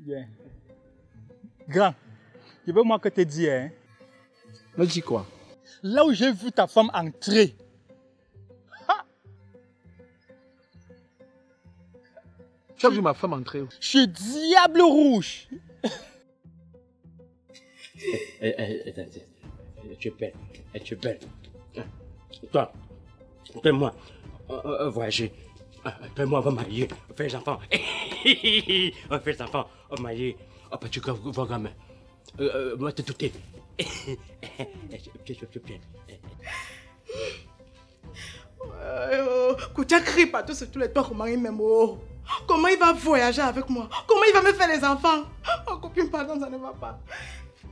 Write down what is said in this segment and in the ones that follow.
Bien. Grand, tu veux moi que te dire, hein? Me dis quoi? Là où j'ai vu ta femme entrer, tu as vu ma femme entrer où? Je suis diable rouge. Tu es belle. Tu es belle. Toi, fais-moi voyager. Fais-moi, on va marier. On fait les enfants. On fait les enfants. On va marier. Oh, pas tu vas gamin. Moi, t'es douté. Tu es bien. Koutia crie partout sur tous les toits comment il m'aime. Comment il va voyager avec moi? Comment il va me faire les enfants? Oh, copine, pardon, ça ne va pas.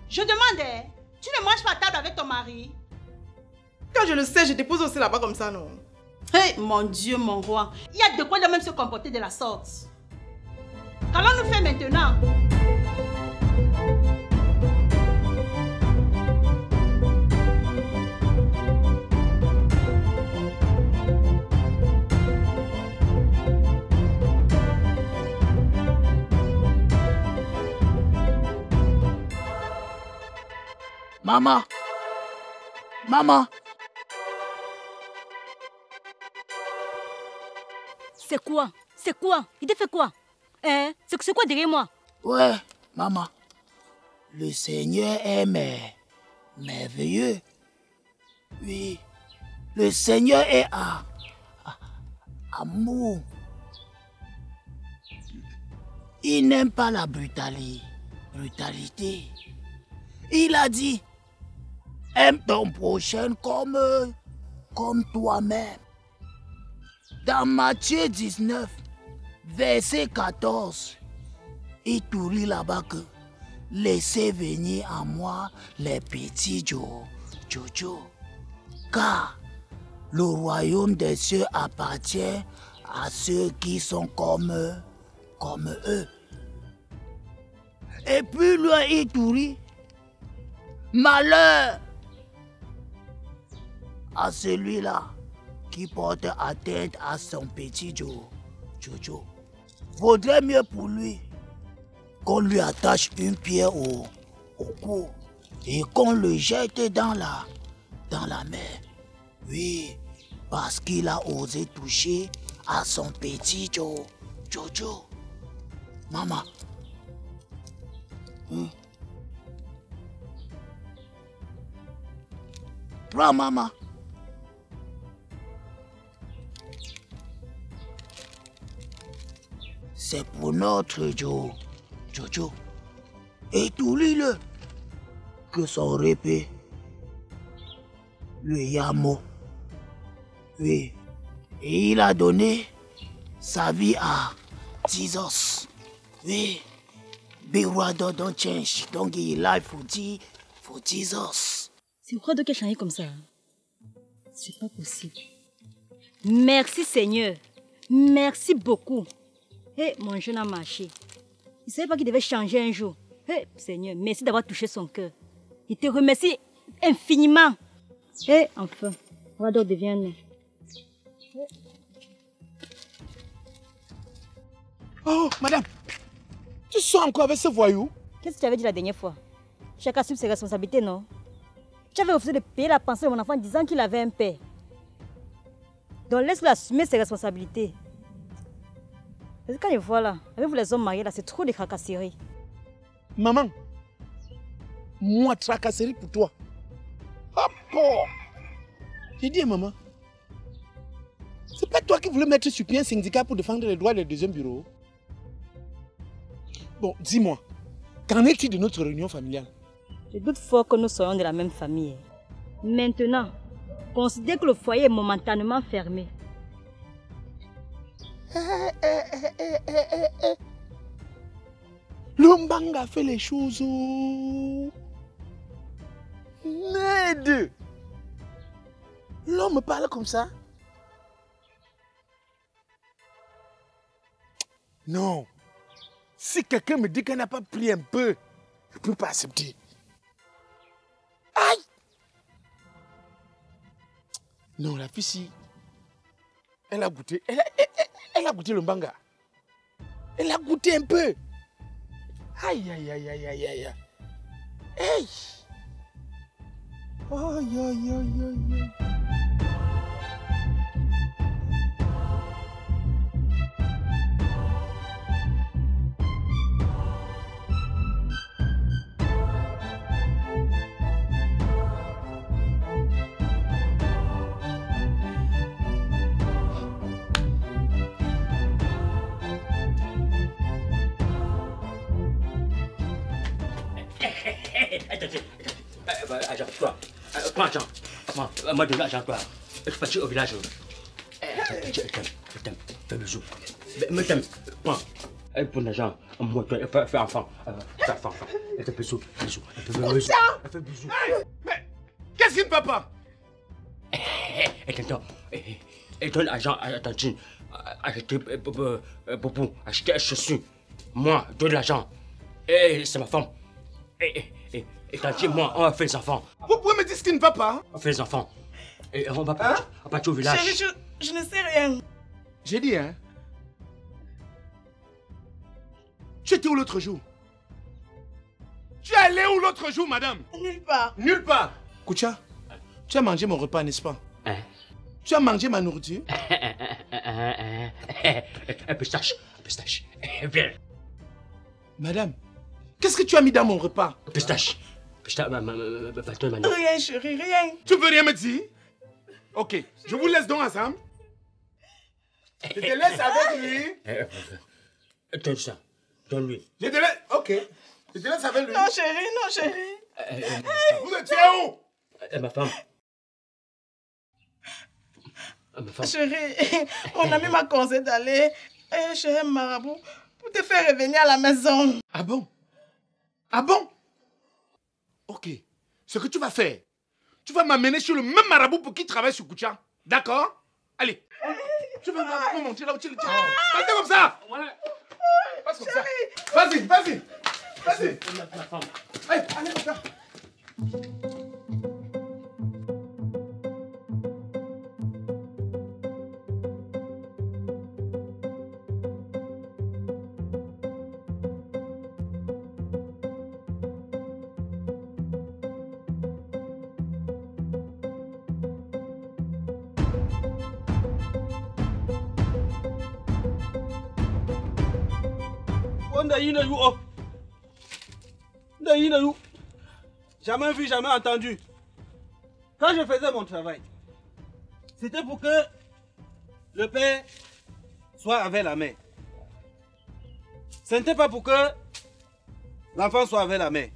Je demandais, tu ne manges pas à table avec ton mari? Quand je le sais, je dépose aussi là-bas comme ça, non? Hey, mon Dieu, mon roi. Il y a de quoi de même se comporter de la sorte. Qu'allons-nous faire maintenant? Maman! Maman! C'est quoi? C'est quoi? Il te fait quoi? Hein? C'est quoi derrière moi? Ouais, maman. Le Seigneur est merveilleux. Oui. Le Seigneur est amour. Il n'aime pas la brutalité. Il a dit, aime ton prochain comme toi-même. Dans Matthieu 19, verset 14, il tourit là-bas que laissez venir à moi les petits Jojo, car le royaume des cieux appartient à ceux qui sont comme eux. Et puis lui, il tourit, malheur à celui-là qui porte atteinte à son petit Jojo. Vaudrait mieux pour lui qu'on lui attache une pierre au cou et qu'on le jette dans la mer. Oui, parce qu'il a osé toucher à son petit Jojo. Maman. Prends, maman. C'est pour notre Jojo. Et tout le que son répé, le Yamo. Oui. Et il a donné sa vie à Jesus. Oui. Be what don't change. Don't give life for Jesus. C'est quoi donc qui a changé comme ça? C'est pas possible. Merci Seigneur. Merci beaucoup. Hey, mon jeune a marché. Il ne savait pas qu'il devait changer un jour. Hey, Seigneur, merci d'avoir touché son cœur. Il te remercie infiniment. Hey, enfin, Rado devient né. Oh, madame, tu sors encore avec ce voyou? Qu'est-ce que tu avais dit la dernière fois? Chacun assume ses responsabilités, non? Tu avais refusé de payer la pension de mon enfant en disant qu'il avait un père. Donc laisse-le assumer ses responsabilités. Parce que quand je vois là, avec vous les hommes mariés là, c'est trop de tracasseries. Maman, moi tracasserie pour toi. Ah bon. J'ai dit maman, c'est pas toi qui voulais mettre sur pied un syndicat pour défendre les droits des deuxièmes bureaux? Bon, dis-moi, qu'en est-il de notre réunion familiale? Je doute fort que nous soyons de la même famille. Maintenant, considère que le foyer est momentanément fermé. L'Ombanga fait les choses. Ned! L'homme parle comme ça? Non. Si quelqu'un me dit qu'elle n'a pas pris un peu, je ne peux pas accepter. Aïe! Non, la fille, elle a goûté. Elle a goûté le mbanga. Elle a goûté un peu. Aïe, aïe, aïe, aïe, aïe, aïe. Hey! Aïe, aïe, aïe, aïe, aïe. Agent, toi. Prends l'argent. Moi, de l'argent, toi. Je suis parti au village. Je t'aime. Fais bisous. Mais t'aime. Prends. Pour l'argent. Moi, fais enfant. Fais enfant. Fais bisous. Bisous. Fais bisous. Mais qu'est-ce qui ne va pas? Et donne l'argent à Tantine. Acheter Boubou. Acheter un chaussure. Moi, donne l'argent. Et c'est ma femme. Et Tantine, moi, on va faire les enfants. Vous pouvez me dire ce qui ne va pas? On fait les enfants. Et on va partir au village. Chérie, je ne sais rien. J'ai dit, hein? Tu étais où l'autre jour? Tu es allé où l'autre jour, madame? Nulle part. Nulle part. Koutia, tu as mangé mon repas, n'est-ce pas? Hein? Tu as mangé ma nourriture? Un pistache. Viens. Madame, qu'est-ce que tu as mis dans mon repas? Pistache. Rien, chérie, rien. Tu veux rien me dire? Ok, je vous laisse donc ensemble. Je te laisse avec lui. Donne ça. Donne-lui. Je te laisse. Ok. Je te laisse avec lui. Non, chérie. Vous étiez où? Ma femme. Chérie, mon ami m'a conseillé d'aller chez un marabout pour te faire revenir à la maison. Ah bon? Ah bon? Ok. Ce que tu vas faire, tu vas m'amener sur le même marabout pour qui travaille sur Koutia. D'accord? Allez. Tu vas me montrer là où tu le tiens. Passez comme ça. Passe comme ça. Vas-y. Allez comme ça. Jamais vu, jamais entendu. Quand je faisais mon travail, c'était pour que le père soit avec la mère. Ce n'était pas pour que l'enfant soit avec la mère.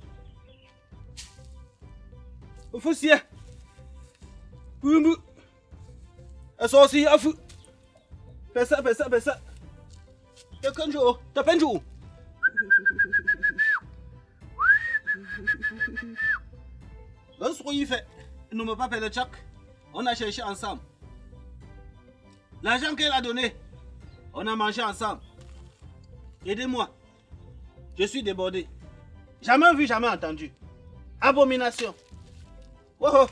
Il faut s'y aller. Associé à fou. Fais ça. Quelqu'un joue. T'as peine joue. Un sourire fait. Nous ne pas fait le tchak. On a cherché ensemble. L'argent qu'elle a donné, on a mangé ensemble. Aidez-moi. Je suis débordé. Jamais vu, jamais entendu. Abomination. Oh.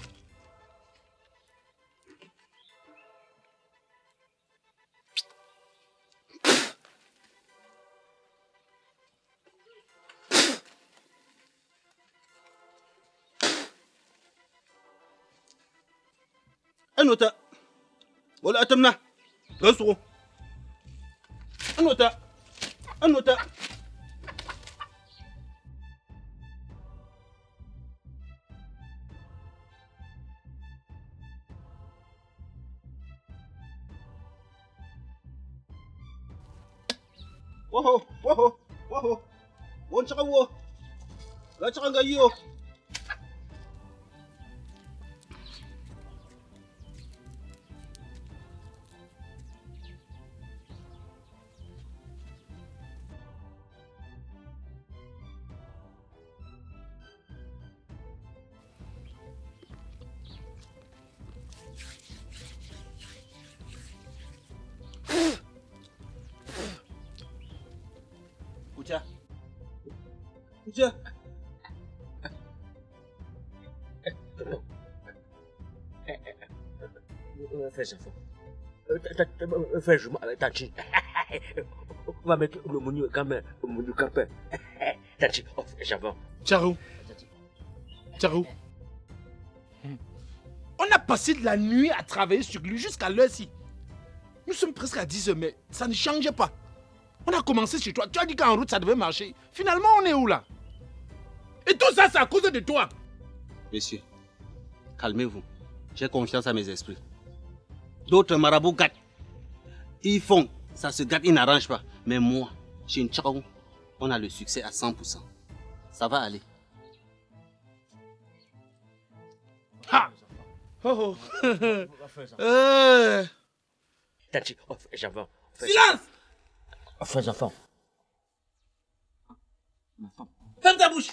Anota. Wala atamna. Gansuro. Anota. Waho. Won chaka wo. La chaka gayo. Koutia. Fais ça. Fais je Tantine. On va mettre le menu quand même. Le menu campé. Tati, j'avance. Tcharou. On a passé de la nuit à travailler sur lui jusqu'à l'heure-ci. Nous sommes presque à 10 h, mais ça ne change pas. On a commencé chez toi. Tu as dit qu'en route, ça devait marcher. Finalement, on est où là? Et tout ça, c'est à cause de toi. Monsieur, calmez-vous. J'ai confiance à mes esprits. D'autres marabouts gâtent. Ils font, ça se gâte, ils n'arrangent pas. Mais moi, chez Ntcharaou, on a le succès à 100%. Ça va aller. Ha! Oh oh. Tati, j'avance. Silence! Fais enfant. Ferme ta bouche!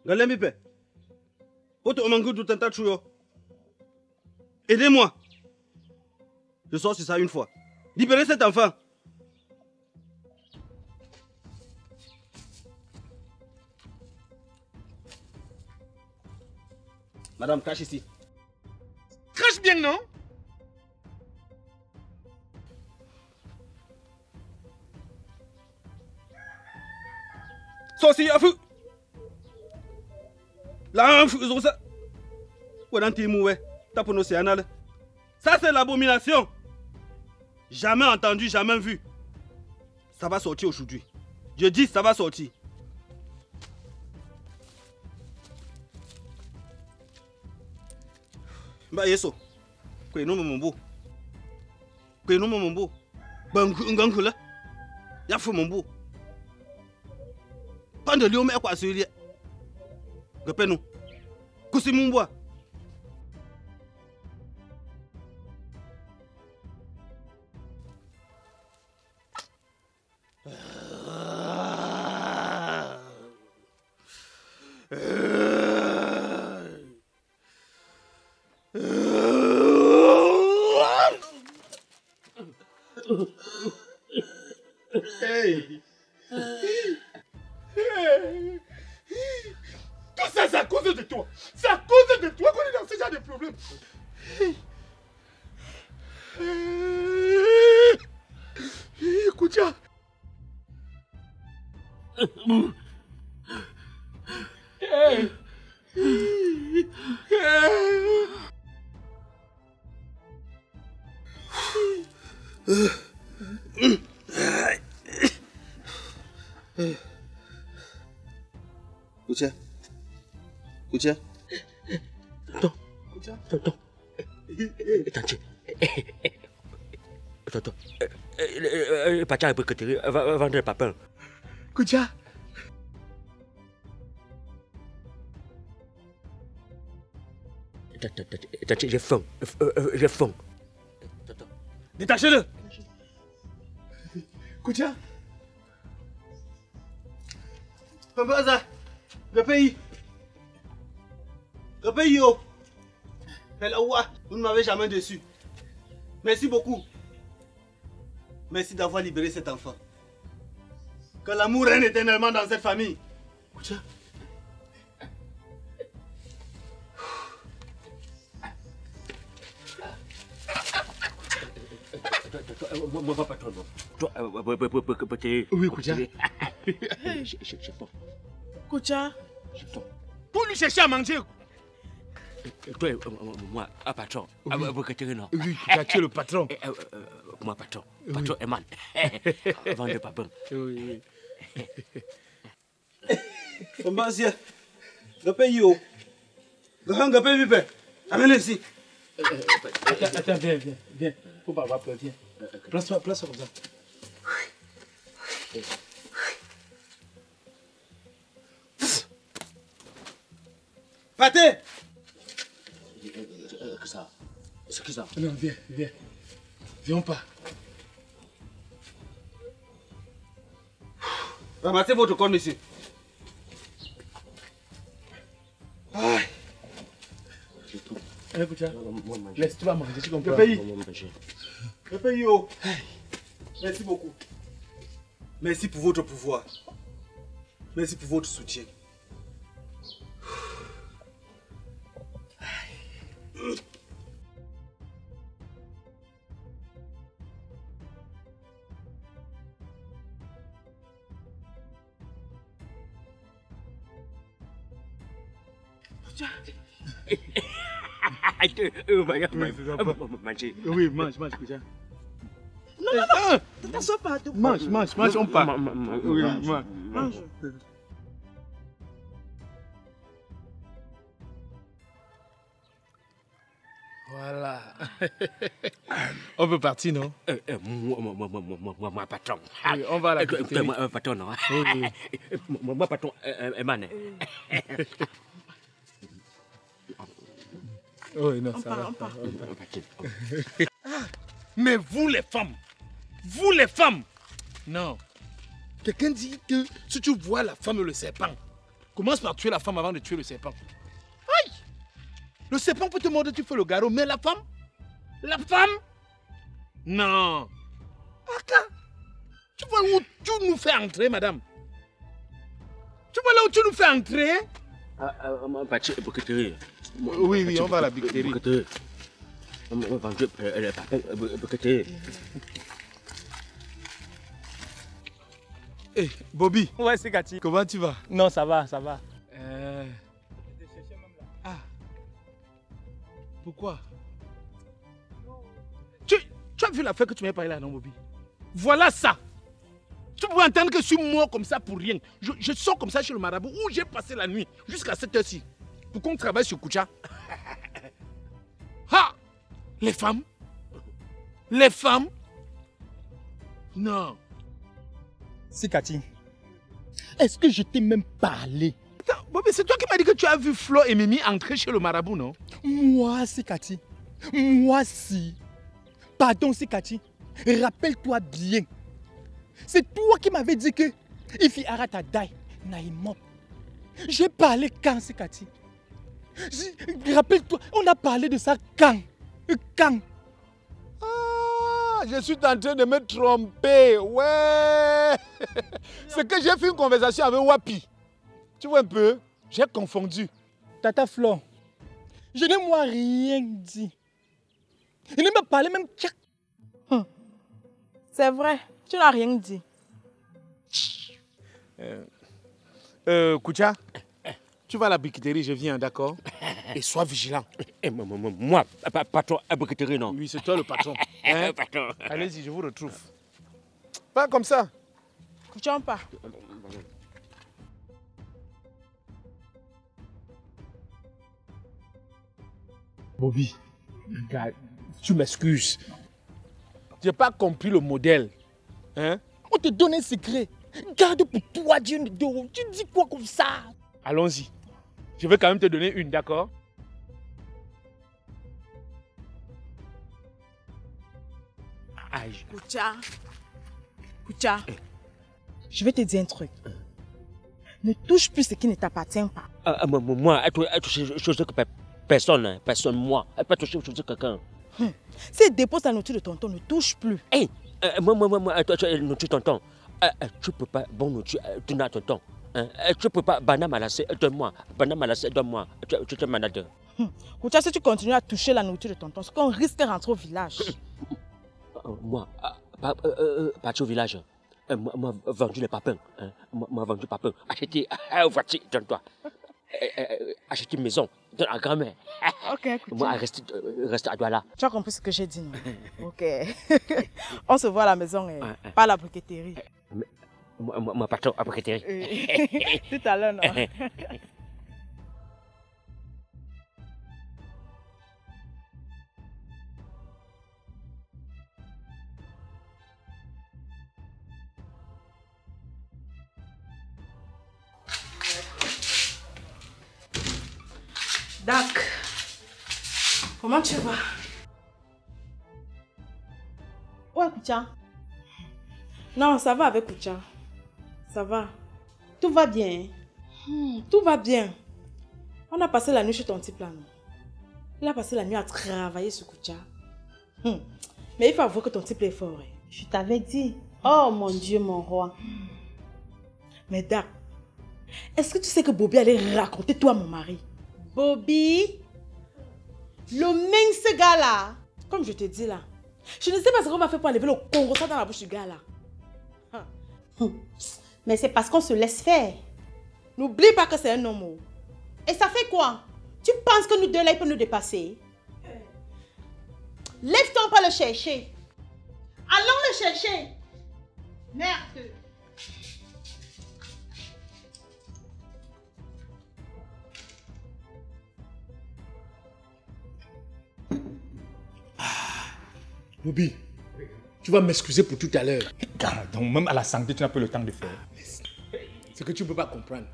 Galembipe, aidez-moi. Je sors sur ça une fois. Libérez cet enfant. Madame, cache ici. Crache bien, non? Sorcier à feu. Là, ça. Ça, c'est l'abomination. Jamais entendu, jamais vu. Ça va sortir aujourd'hui. Je dis, ça va sortir. Bah, yeso. Quoi, non, mon beau. Quoi, non, mon beau. Bangunkula. Y'a fou, mon beau. Pas de lion, mais quoi, celui-là. Repère-nous. Koussi mon bois. Hey! Tout ça, c'est à cause de toi. C'est à cause de toi qu'on est dans ce genre de problème. Koutia. Koutia. Koutia. Tonton. Tonton. Tati. Tonton. Pacha a pris vendre le papin. Koutia. Tati, j'ai faim. J'ai faim. Détachez-le. Koutia. Papa, le pays. Le pays, oh. Vous ne m'avez jamais déçu. Merci beaucoup. Merci d'avoir libéré cet enfant. Que l'amour règne éternellement dans cette famille. Koutia. Moi, pas patron. Toi, oui, Koutia. J'ai faim. Koutia. J'ai faim. Pour lui chercher à manger. Toi, moi, patron. Oui, Koutia, tu es le patron. Moi, patron. Patron Eman. Vendre le papin. Oui. Le pays, oh. Le pays, pépé. Amène-le ici. Attends, viens. Faut pas avoir peur, viens. Place-toi comme ça. Pâté. C'est qui ça? Non, viens. Viens pas. Ramassez votre corne ici. Aïe. Allez, Koutia. Laisse, tu vas manger, tu comprends? Le pays. Le pays, oh. Merci beaucoup. Merci pour votre pouvoir. Merci pour votre soutien. Oui, mange, Koutia. Non, ne t'assois pas. Mange, on part. Oui, mange. Voilà. On peut partir, non? Moi, patron. Oui, on va à la cafétéria. Moi, patron, non? Oui. Moi, patron, Eman. Oui, non, On ça part, va. on part. Mais vous les femmes, non. Quelqu'un dit que si tu vois la femme et le serpent, commence par tuer la femme avant de tuer le serpent. Aïe! Le serpent peut te mordre, tu fais le garrot, mais la femme? Non. Aka, tu vois où tu nous fais entrer, madame? Tu vois là où tu nous fais entrer? Oui, on va à la bictérie. Eh, Bobby. Ouais, c'est Cathy. Comment tu vas? Non, ça va. Ah. Pourquoi? Tu as vu l'affaire que tu m'as parlé là, non, Bobby? Voilà ça. Tu peux entendre que je suis mort comme ça pour rien. Je sors comme ça chez le marabout où j'ai passé la nuit jusqu'à cette heure-ci. Pour qu'on travaille sur Koutia. Ah! Les femmes? Non. C'est Cathy. Est-ce que je t'ai même parlé? Attends, Bobby, c'est toi qui m'as dit que tu as vu Flo et Mimi entrer chez le marabout, non? Moi, c'est Cathy. Moi, si. Pardon, c'est Cathy. Rappelle-toi bien. C'est toi qui m'avais dit que if il arrête à die, naïmop. J'ai parlé quand, c'est Cathy. Rappelle-toi, on a parlé de ça quand? Ah, je suis en train de me tromper. Ouais. C'est que j'ai fait une conversation avec Wapi. Tu vois un peu? J'ai confondu. Tata Flo, je n'ai moi rien dit. Il ne m'a parlé même tchac. C'est vrai, tu n'as rien dit. Koutia, tu vas à la briqueterie, je viens, d'accord? Et sois vigilant. Moi, patron, briqueterie, non? Oui, c'est toi le patron. Hein? Patron. Allez-y, je vous retrouve. Pas comme ça. Tu en pars. Bobby, regarde, tu m'excuses. J'ai pas compris le modèle. Hein? On te donne un secret. Garde pour toi, Dieu. Tu dis quoi comme ça? Allons-y. Je vais quand même te donner une, d'accord? Aïe. Koutia, je vais te dire un truc. Ne touche plus ce qui ne t'appartient pas. Moi, elle touche chose que personne, moi. Elle peut toucher chose de quelqu'un. Si elle dépose la nourriture de tonton, ne touche plus. Hey, moi, toi, nourriture tonton. Tu peux pas, bon nourriture, tu n'as tonton. Tu peux pas, banane malassée, donne-moi. Banane malassée, donne-moi. Tu es malade. Koutia, si tu continues à toucher la nourriture de tonton, c'est qu'on risque de rentrer au village. Moi, partir au village. Moi, vendu les papins. Moi, vendu papins. Acheter une voiture, donne-toi. Acheter une maison, donne à grand-mère. Ok, Koutia. Moi, reste à Douala. Tu as compris ce que j'ai dit, non? Ok. On se voit à la maison, pas à la briqueterie. Moi, patron, à briqueterie. Tout à l'heure, non? Dac, comment tu vas? Ouais, Koutia. Non, ça va avec Koutia. Ça va. Tout va bien. Tout va bien. On a passé la nuit chez ton petit plan. Il a passé la nuit à travailler sur Koutia. Mais il faut avouer que ton type est fort. Je t'avais dit. Oh mon Dieu, mon roi. Mais Dac, est-ce que tu sais que Bobby allait raconter toi à mon mari? Bobby, le mince gars là. Comme je te dis là, je ne sais pas ce qu'on va faire pour enlever le Congo dans la bouche du gars là. Mais c'est parce qu'on se laisse faire. N'oublie pas que c'est un homme. Et ça fait quoi? Tu penses que nous deux là, il peut nous dépasser? Lève-toi, on va le chercher. Allons le chercher. Merde. Bobby, tu vas m'excuser pour tout à l'heure. Donc même à la santé, tu n'as pas le temps de faire. C'est que tu ne peux pas comprendre.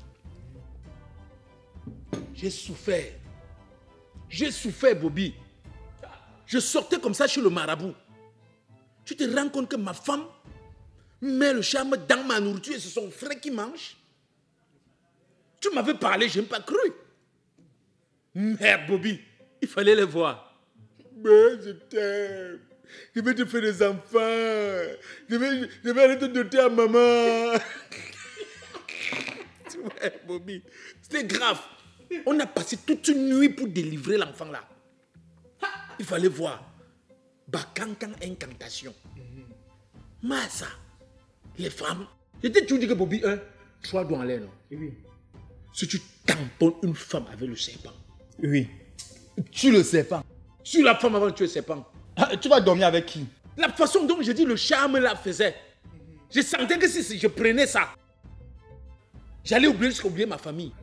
J'ai souffert. J'ai souffert, Bobby. Je sortais comme ça chez le marabout. Tu te rends compte que ma femme met le charme dans ma nourriture et c'est son frère qui mange? Tu m'avais parlé, je n'ai pas cru. Merde, Bobby, il fallait les voir. Mais je t'aime. Je vais te faire des enfants. Je vais aller te doter à maman. Tu vois, Bobby, c'était grave. On a passé toute une nuit pour délivrer l'enfant là. Il fallait voir. Bakankan incantation. Massa. Les femmes. Je t'ai toujours dit que Bobby, 3 doigts en l'air, non? Oui. Si tu tamponnes une femme avec le serpent. Oui. Tu le serpent. Sur la femme avant de tuer le serpent. Tu vas dormir avec qui? La façon dont je dis le charme la faisait. Je sentais que si je prenais ça, j'allais oublier jusqu'à oublier ma famille.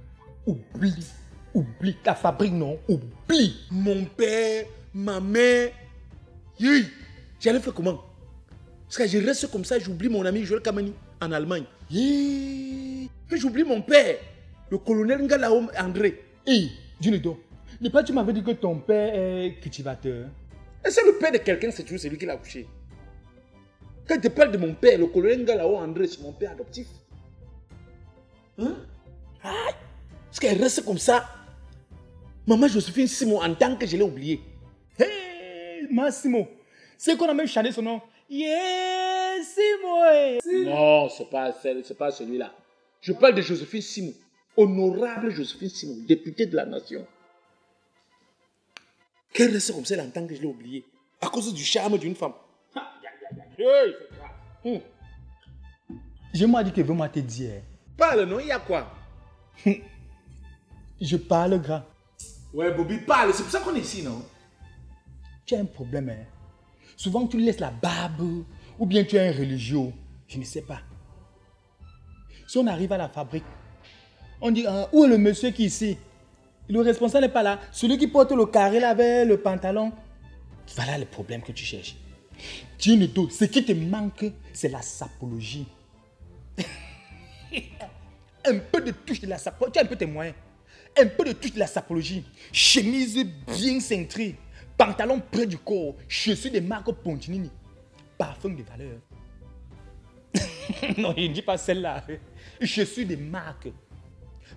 Oublie ta fabrique, non? Oublie. Mon père, ma mère. Oui. J'allais faire comment? Parce que je reste comme ça, j'oublie mon ami Joël Kamani en Allemagne. Et j'oublie mon père, le colonel Ngalaom André. Dinedo, n'est pas tu m'avais dit que ton père est cultivateur? Et c'est le père de quelqu'un, c'est toujours celui qui l'a accouché. Quand je parle de mon père, le colonel Ngalaom André, c'est mon père adoptif. Hein? Parce qu'elle reste comme ça. Maman Joséphine Simon, en tant que je l'ai oublié. Hey, Massimo, c'est qu'on a même chanté son nom. Yes, Simon. Non, c'est pas celui-là. Je parle de Joséphine Simon. Honorable Joséphine Simon, députée de la nation. Qu'elle reste comme ça en tant que je l'ai oublié. À cause du charme d'une femme. Je m'ai dit que vraiment te dire. Parle, non, il y a quoi? Je parle grand. Ouais, Bobby, parle. C'est pour ça qu'on est ici, non? Tu as un problème, hein? Souvent, tu laisses la barbe, ou bien tu es un religieux. Je ne sais pas. Si on arrive à la fabrique, on dit, où est le monsieur qui est ici? Le responsable n'est pas là. Celui qui porte le carré là avec le pantalon. Voilà le problème que tu cherches. Dinedo, ce qui te manque, c'est la sapologie. Un peu de touche de la sapologie. Tu as un peu tes moyens. Un peu de touche de la sapologie. Chemise bien cintrée. Pantalon près du corps. Chaussures de marque Pontinini. Parfum de valeur. Non, je ne dis pas celle-là. Chaussures de marque.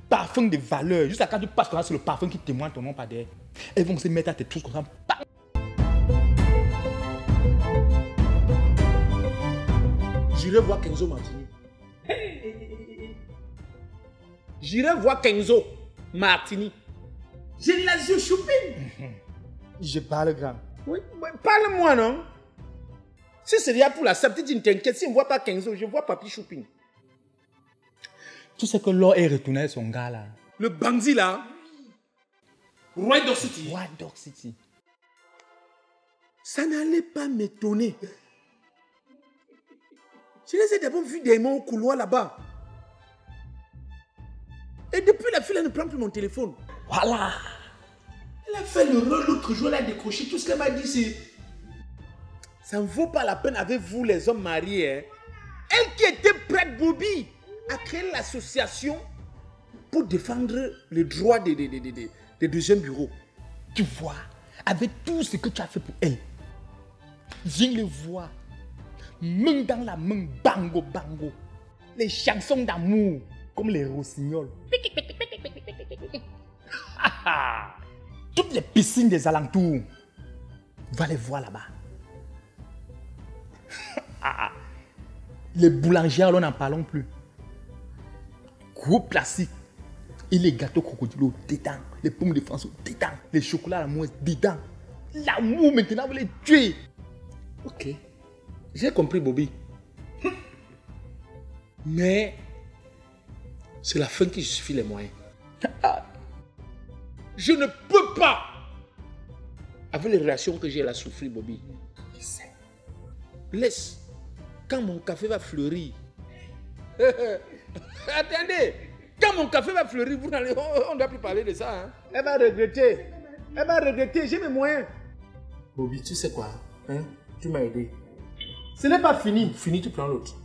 Parfum de valeur. Jusqu'à quand tu passes comme ça, c'est le parfum qui témoigne ton nom par derrière. Elles vont se mettre à tes trousses comme ça. J'irai voir Kenzo Martini. J'irai voir Kenzo Martini. J'ai les yeux shopping. Je parle grand. Oui, parle-moi, non? Si c'est déjà pour la sabtine, ne t'inquiète. Si je ne vois pas Kenzo, je vois Papi Shopping. Tu sais que l'or est retourné à son gars là. Le bandit là. Roi Dog City. Roi Dog City. Ça n'allait pas m'étonner. Je les ai d'abord vus des mains au couloir là-bas. Et depuis la fille, elle ne prend plus mon téléphone. Voilà. Elle a fait le rôle l'autre jour, elle a décroché. Tout ce qu'elle m'a dit, c'est... Ça ne vaut pas la peine avec vous, les hommes mariés. Hein. Elle qui était prête, Bobby, a créé l'association pour défendre les droits des deuxièmes bureaux. Tu vois, avec tout ce que tu as fait pour elle, viens le voir. Main dans la main, bango, bango. Les chansons d'amour, comme les rossignols. Toutes les piscines des alentours. Va les voir là-bas. Les boulangères, on n'en parlons plus. Gros plastique. Et les gâteaux crocodilos dedans. Les pommes de France dedans. Les chocolats à la mousse dedans. L'amour maintenant, vous les tuez. Ok. J'ai compris, Bobby. Mais c'est la fin qui justifie les moyens. Je ne peux pas. Avec les relations que j'ai là souffrir, Bobby. Laisse. Quand mon café va fleurir. Attendez. Quand mon café va fleurir, on ne doit plus parler de ça. Hein? Elle va regretter. Elle va regretter. J'ai mes moyens. Bobby, tu sais quoi? Hein? Tu m'as aidé. Ce n'est pas fini. Fini, tu prends l'autre.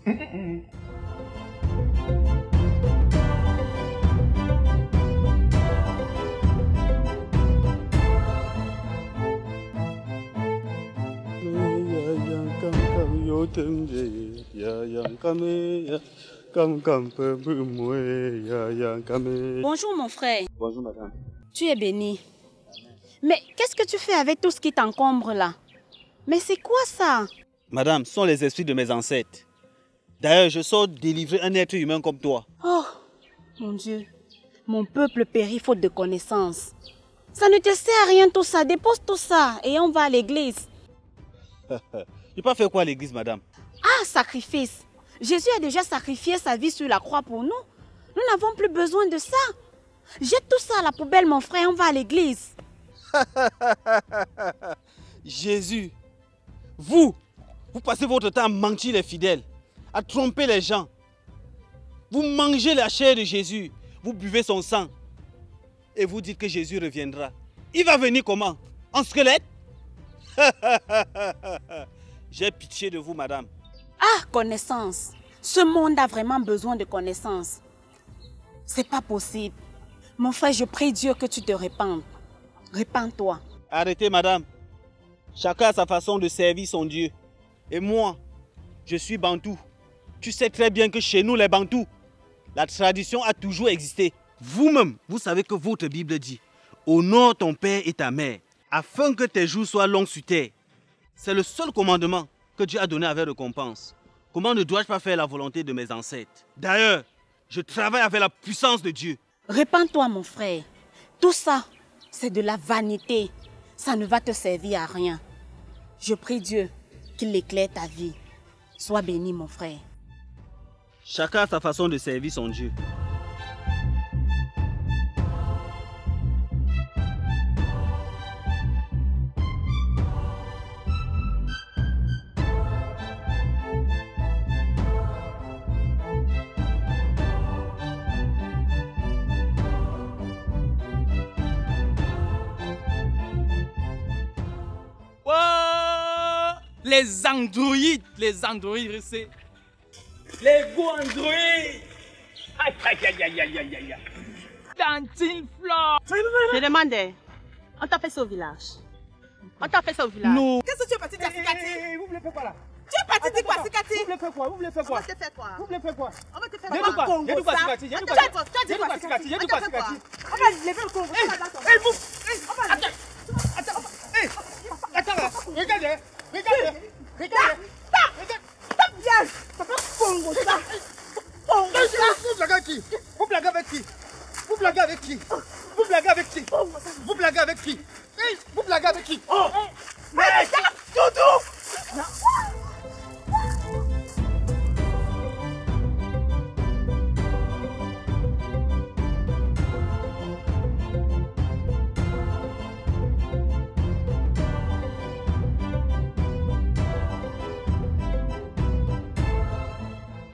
Bonjour mon frère. Bonjour madame. Tu es béni. Mais qu'est-ce que tu fais avec tout ce qui t'encombre là? Mais c'est quoi ça? Madame, ce sont les esprits de mes ancêtres. D'ailleurs, je sors délivrer un être humain comme toi. Oh, mon Dieu. Mon peuple périt faute de connaissances. Ça ne te sert à rien tout ça. Dépose tout ça et on va à l'église. Tu peux faire quoi à l'église, madame? Ah, sacrifice. Jésus a déjà sacrifié sa vie sur la croix pour nous. Nous n'avons plus besoin de ça. Jette tout ça à la poubelle, mon frère, on va à l'église. Jésus, vous passez votre temps à mentir les fidèles, à tromper les gens. Vous mangez la chair de Jésus, vous buvez son sang et vous dites que Jésus reviendra. Il va venir comment? En squelette? J'ai pitié de vous, madame. Ah, connaissance. Ce monde a vraiment besoin de connaissance. C'est pas possible. Mon frère, je prie Dieu que tu te répandes. Répands-toi. Arrêtez, madame. Chacun a sa façon de servir son Dieu. Et moi, je suis bantou. Tu sais très bien que chez nous, les bantous, la tradition a toujours existé. Vous-même, vous savez que votre Bible dit « Honore ton père et ta mère, afin que tes jours soient longs sur terre. » C'est le seul commandement que Dieu a donné avec récompense. Comment ne dois-je pas faire la volonté de mes ancêtres? D'ailleurs, je travaille avec la puissance de Dieu. Répands-toi, mon frère. Tout ça, c'est de la vanité. Ça ne va te servir à rien. Je prie Dieu qu'il éclaire ta vie. Sois béni, mon frère. Chacun a sa façon de servir son Dieu. Les androïdes, c'est... Les beaux androïdes. Aïe, aïe, aïe, aïe, aïe, aïe, aïe. Tantine Flore. Je demandais, on t'a fait ça au village? On t'a fait ça au village? Non. Qu'est-ce que tu es parti dire, Sikati? Vous voulez faire quoi là? Tu es parti dire quoi, Sikati? Vous voulez faire quoi? Vous voulez faire quoi? On va te faire quoi? Vous voulez faire quoi? On va te faire quoi? quoi? Il y a du quoi, Sikati? Il y a du quoi, Sikati? Il y a du quoi, Sikati? On va lever le Congo. Hey, vous! Attends! Hey! Attends là! Regardez! Stop, yes! Ça fait Congo, ça! Congo, ça! Vous blaguez avec qui? Vous blaguez avec qui? Vous blaguez avec qui? Vous blaguez avec qui? Vous blaguez avec qui? Hey! Vous blaguez avec qui? Oh! Mais Doudou!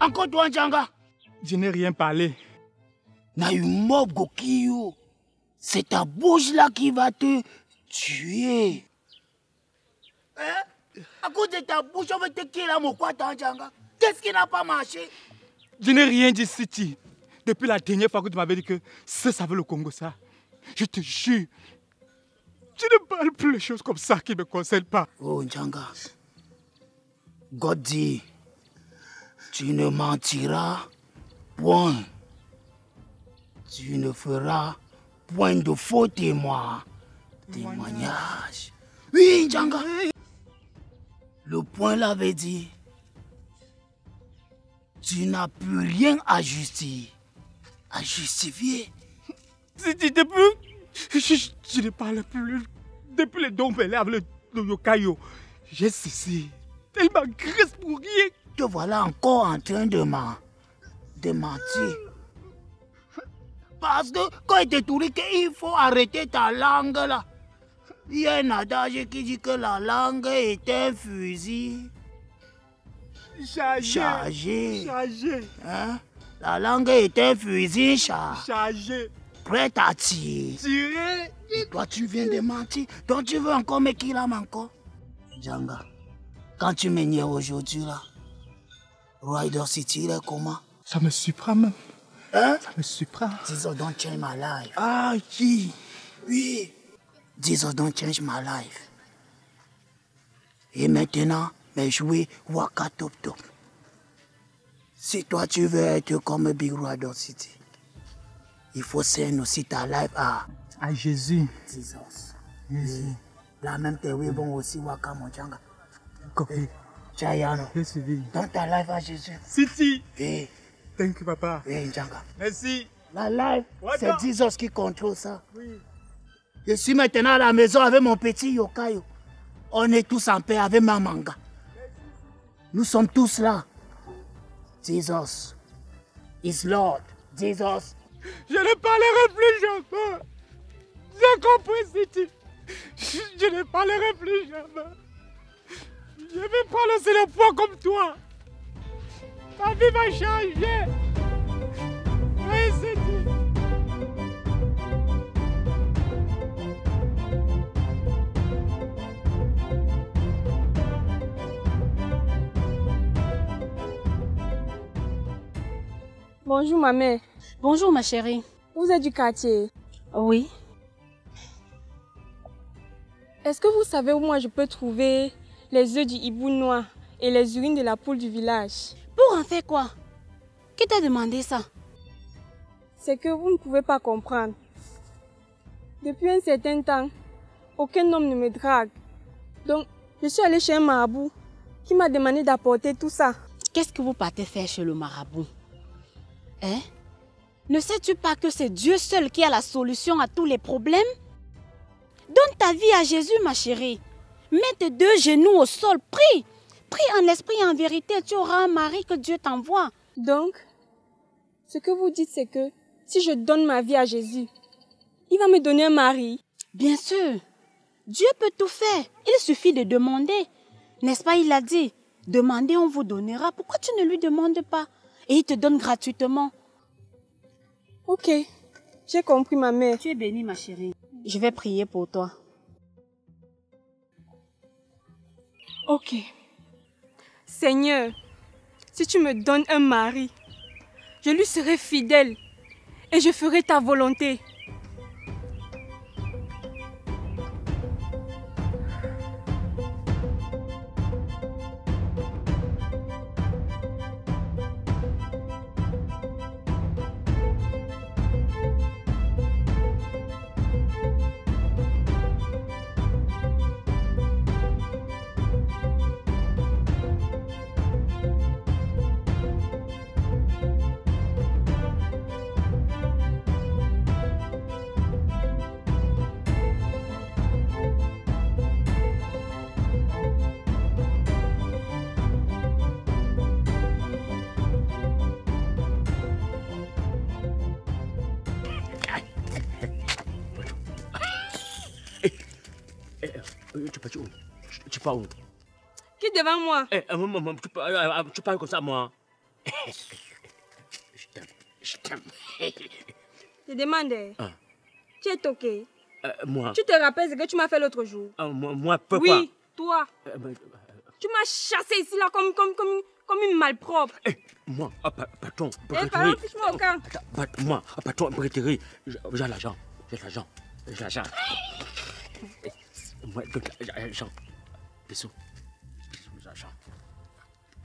Encore toi, Djanga? Je n'ai rien parlé. C'est ta bouche là qui va te tuer. Hein? À cause de ta bouche, on va te kill à mon quoi, Djanga? Qu'est-ce qui n'a pas marché? Je n'ai rien dit, Siti. Depuis la dernière fois que tu m'avais dit que ça veut le Congo, ça. Je te jure. Tu ne parles plus les choses comme ça qui ne me concernent pas. Oh, Djanga. God dit, tu ne mentiras point. Tu ne feras point de faux témoignage. Oui, Djanga. Le point là veut dire, tu n'as plus rien à justifier. Je ne parle plus. Depuis le don avec le Yokayo, j'ai cessé. Elle m'agresse pour rien. Te voilà encore en train de mentir. Parce que quand il te dit qu'il faut arrêter ta langue là, il y a un adage qui dit que la langue est un fusil chargé. Hein? La langue est un fusil chargé. Prêt à tirer. Et toi, tu viens de mentir. Donc, tu veux encore me qu'il aime encore? Djanga, quand tu me niais aujourd'hui là, Rider City, il est comment? Ça me surprend même. Hein? Ça me surprend. Jesus don't change my life. Ah, qui? Oui. Jesus don't change my life. Et maintenant, mais jouer Waka Top Top. Si toi tu veux être comme Big Rider City, il faut send aussi ta life à Jésus. Jesus. Jésus. La même tes vont aussi Waka Monchanga. Copie. Chayano. Je suis. Dans ta life à Jésus. City. Oui. Thank you, papa. Oui, Djanga. Merci. La life, c'est Jesus qui contrôle ça. Oui. Je suis maintenant à la maison avec mon petit Yokayo. On est tous en paix avec ma manga. Nous sommes tous là. Jesus is Lord. Jesus. Je ne parlerai plus jamais. J'ai compris, City. Je ne parlerai plus jamais. Je vais prononcer le poids comme toi. Ta vie va changer. Oui, City. Bonjour ma mère. Bonjour ma chérie. Vous êtes du quartier? Oui. Est-ce que vous savez où moi je peux trouver les œufs du hibou noir et les urines de la poule du village? Pour en faire quoi? Qui t'a demandé ça? C'est que vous ne pouvez pas comprendre. Depuis un certain temps, aucun homme ne me drague. Donc, je suis allée chez un marabout qui m'a demandé d'apporter tout ça. Qu'est-ce que vous partez faire chez le marabout? Hein? Ne sais-tu pas que c'est Dieu seul qui a la solution à tous les problèmes? Donne ta vie à Jésus, ma chérie. Mets tes deux genoux au sol, prie. Prie en l'esprit et en vérité, tu auras un mari que Dieu t'envoie. Donc, ce que vous dites, c'est que si je donne ma vie à Jésus, il va me donner un mari? Bien sûr. Dieu peut tout faire. Il suffit de demander. N'est-ce pas, il a dit, demandez, on vous donnera. Pourquoi tu ne lui demandes pas? Et il te donne gratuitement. Ok, j'ai compris ma mère. Tu es bénie, ma chérie. Je vais prier pour toi. Ok. Seigneur, si tu me donnes un mari, je lui serai fidèle et je ferai ta volonté. Tu pars où? Qui devant moi? Tu parles comme ça, moi. Je t'aime. Je demande. Ah. Tu es toqué? Moi. Tu te rappelles ce que tu m'as fait l'autre jour? Moi, pourquoi? Oui, toi. Tu m'as chassé ici là comme une malpropre. Moi, patron. Pardon, fiche-moi au camp. Moi, patron, préféré, j'ai l'argent. Moi, l'argent. Bisous. L'argent.